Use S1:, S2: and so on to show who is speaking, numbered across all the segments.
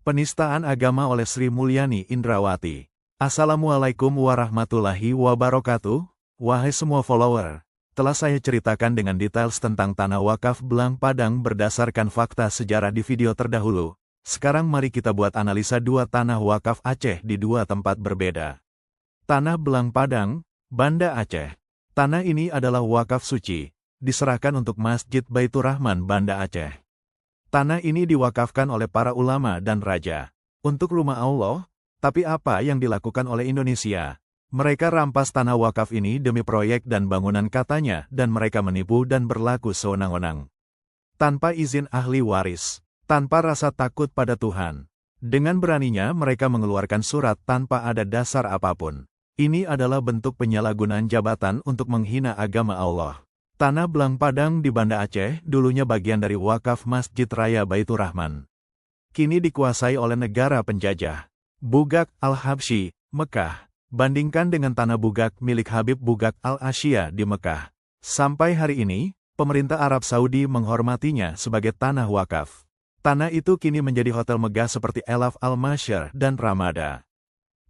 S1: Penistaan Agama oleh Sri Mulyani Indrawati. Assalamualaikum warahmatullahi wabarakatuh. Wahai semua follower, telah saya ceritakan dengan details tentang tanah wakaf Belang Padang berdasarkan fakta sejarah di video terdahulu. Sekarang mari kita buat analisa dua tanah wakaf Aceh di dua tempat berbeda. Tanah Belang Padang, Banda Aceh. Tanah ini adalah wakaf suci, diserahkan untuk Masjid Baitur Rahman Banda Aceh. Tanah ini diwakafkan oleh para ulama dan raja untuk rumah Allah, tapi apa yang dilakukan oleh Indonesia? Mereka rampas tanah wakaf ini demi proyek dan bangunan katanya dan mereka menipu dan berlaku sewenang-wenang. Tanpa izin ahli waris, tanpa rasa takut pada Tuhan. Dengan beraninya mereka mengeluarkan surat tanpa ada dasar apapun. Ini adalah bentuk penyalahgunaan jabatan untuk menghina agama Allah. Tanah Belang Padang di Banda Aceh dulunya bagian dari wakaf Masjid Raya Baitur Rahman. Kini dikuasai oleh negara penjajah. Bugak Al-Habsyi, Mekah. Bandingkan dengan tanah Bugak milik Habib Bugak Al-Asya di Mekah. Sampai hari ini, pemerintah Arab Saudi menghormatinya sebagai tanah wakaf. Tanah itu kini menjadi hotel megah seperti Elaf Al-Masyar dan Ramada.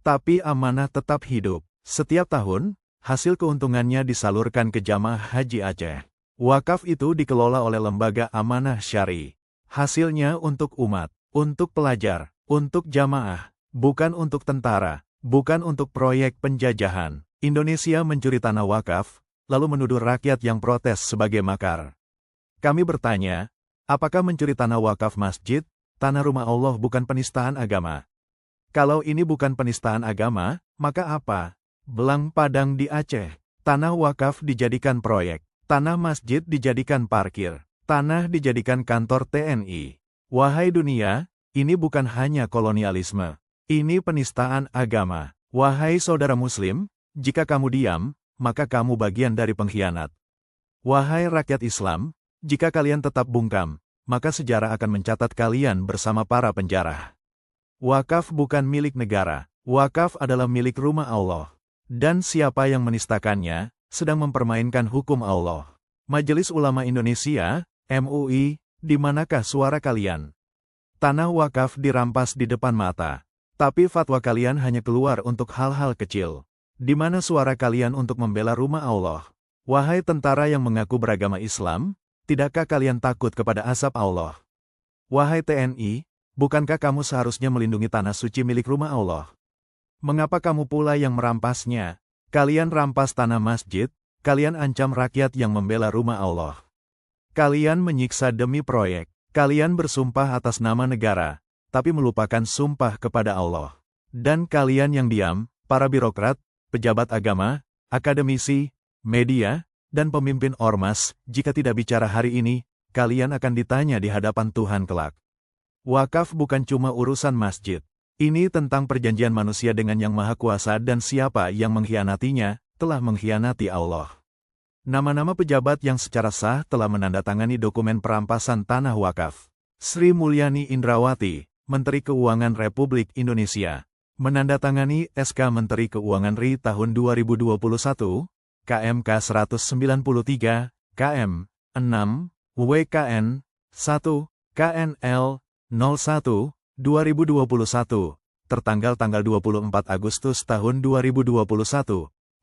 S1: Tapi amanah tetap hidup. Setiap tahun, hasil keuntungannya disalurkan ke jamaah haji Aceh. Wakaf itu dikelola oleh lembaga amanah syari. Hasilnya untuk umat, untuk pelajar, untuk jamaah, bukan untuk tentara, bukan untuk proyek penjajahan. Indonesia mencuri tanah wakaf, lalu menuduh rakyat yang protes sebagai makar. Kami bertanya, apakah mencuri tanah wakaf masjid, tanah rumah Allah bukan penistaan agama? Kalau ini bukan penistaan agama, maka apa? Belang Padang di Aceh, tanah wakaf dijadikan proyek, tanah masjid dijadikan parkir, tanah dijadikan kantor TNI. Wahai dunia, ini bukan hanya kolonialisme, ini penistaan agama. Wahai saudara muslim, jika kamu diam, maka kamu bagian dari pengkhianat. Wahai rakyat Islam, jika kalian tetap bungkam, maka sejarah akan mencatat kalian bersama para penjara. Wakaf bukan milik negara, wakaf adalah milik rumah Allah. Dan siapa yang menistakannya, sedang mempermainkan hukum Allah. Majelis Ulama Indonesia, MUI, di manakah suara kalian? Tanah wakaf dirampas di depan mata. Tapi fatwa kalian hanya keluar untuk hal-hal kecil. Di mana suara kalian untuk membela rumah Allah? Wahai tentara yang mengaku beragama Islam, tidakkah kalian takut kepada azab Allah? Wahai TNI, bukankah kamu seharusnya melindungi tanah suci milik rumah Allah? Mengapa kamu pula yang merampasnya? Kalian rampas tanah masjid, kalian ancam rakyat yang membela rumah Allah. Kalian menyiksa demi proyek, kalian bersumpah atas nama negara, tapi melupakan sumpah kepada Allah. Dan kalian yang diam, para birokrat, pejabat agama, akademisi, media, dan pemimpin ormas, jika tidak bicara hari ini, kalian akan ditanya di hadapan Tuhan kelak. Wakaf bukan cuma urusan masjid. Ini tentang perjanjian manusia dengan Yang Maha Kuasa dan siapa yang mengkhianatinya, telah mengkhianati Allah. Nama-nama pejabat yang secara sah telah menandatangani dokumen perampasan tanah wakaf. Sri Mulyani Indrawati, Menteri Keuangan Republik Indonesia, menandatangani SK Menteri Keuangan RI tahun 2021, KMK 193, KM 6, WKN 1, KNL 01, 2021, tertanggal tanggal 24 Agustus tahun 2021,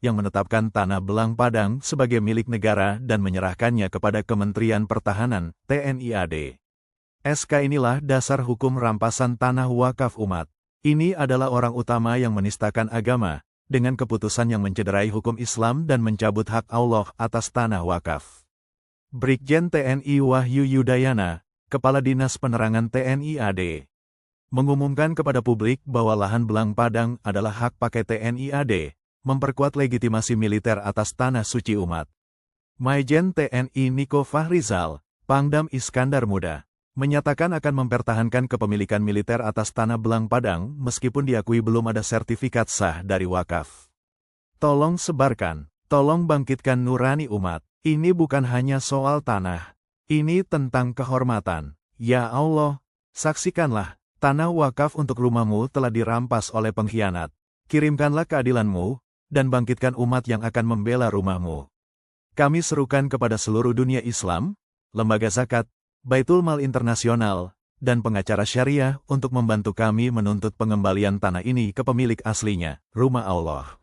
S1: yang menetapkan tanah Belang Padang sebagai milik negara dan menyerahkannya kepada Kementerian Pertahanan, TNI AD. SK inilah dasar hukum rampasan tanah wakaf umat. Ini adalah orang utama yang menistakan agama, dengan keputusan yang mencederai hukum Islam dan mencabut hak Allah atas tanah wakaf. Brigjen TNI Wahyu Yudayana, Kepala Dinas Penerangan TNI AD, mengumumkan kepada publik bahwa lahan Belang Padang adalah hak pakai TNI AD, memperkuat legitimasi militer atas tanah suci umat. Maijen TNI Niko Fahrizal, Pangdam Iskandar Muda, menyatakan akan mempertahankan kepemilikan militer atas tanah Belang Padang meskipun diakui belum ada sertifikat sah dari wakaf. Tolong sebarkan, tolong bangkitkan nurani umat. Ini bukan hanya soal tanah. Ini tentang kehormatan. Ya Allah, saksikanlah. Tanah wakaf untuk rumahmu telah dirampas oleh pengkhianat. Kirimkanlah keadilanmu, dan bangkitkan umat yang akan membela rumahmu. Kami serukan kepada seluruh dunia Islam, lembaga zakat, Baitul Mal Internasional, dan pengacara syariah untuk membantu kami menuntut pengembalian tanah ini ke pemilik aslinya, rumah Allah.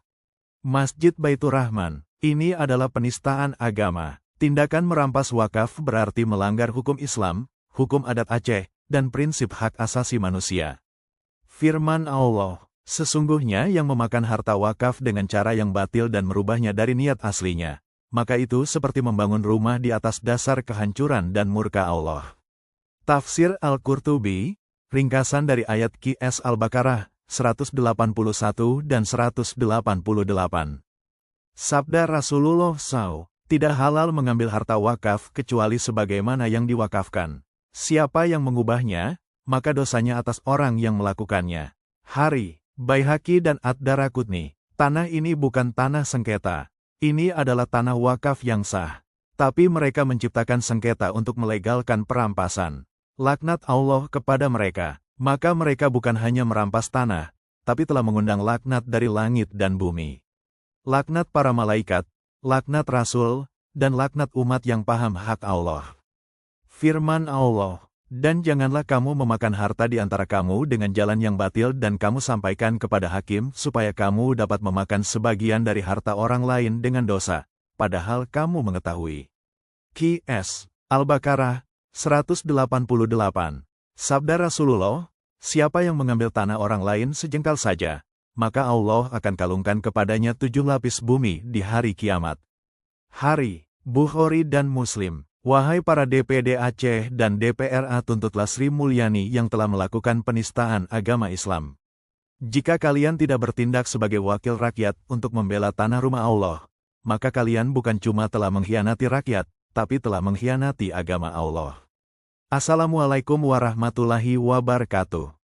S1: Masjid Baitur Rahman, ini adalah penistaan agama. Tindakan merampas wakaf berarti melanggar hukum Islam, hukum adat Aceh, dan prinsip hak asasi manusia. Firman Allah, sesungguhnya yang memakan harta wakaf dengan cara yang batil dan merubahnya dari niat aslinya, maka itu seperti membangun rumah di atas dasar kehancuran dan murka Allah. Tafsir Al-Qurtubi, ringkasan dari ayat Qs Al-Baqarah, 181 dan 188. Sabda Rasulullah SAW, tidak halal mengambil harta wakaf kecuali sebagaimana yang diwakafkan. Siapa yang mengubahnya, maka dosanya atas orang yang melakukannya. Hari, Baihaqi dan Ad-Daraqutni, tanah ini bukan tanah sengketa. Ini adalah tanah wakaf yang sah. Tapi mereka menciptakan sengketa untuk melegalkan perampasan. Laknat Allah kepada mereka. Maka mereka bukan hanya merampas tanah, tapi telah mengundang laknat dari langit dan bumi. Laknat para malaikat, laknat Rasul, dan laknat umat yang paham hak Allah. Firman Allah, dan janganlah kamu memakan harta di antara kamu dengan jalan yang batil dan kamu sampaikan kepada hakim supaya kamu dapat memakan sebagian dari harta orang lain dengan dosa, padahal kamu mengetahui. Qs. Al-Baqarah, 188. Sabda Rasulullah, siapa yang mengambil tanah orang lain sejengkal saja, maka Allah akan kalungkan kepadanya 7 lapis bumi di hari kiamat. Hari, Bukhari dan Muslim. Wahai para DPD Aceh dan DPRA, tuntutlah Sri Mulyani yang telah melakukan penistaan agama Islam. Jika kalian tidak bertindak sebagai wakil rakyat untuk membela tanah rumah Allah, maka kalian bukan cuma telah mengkhianati rakyat, tapi telah mengkhianati agama Allah. Assalamualaikum warahmatullahi wabarakatuh.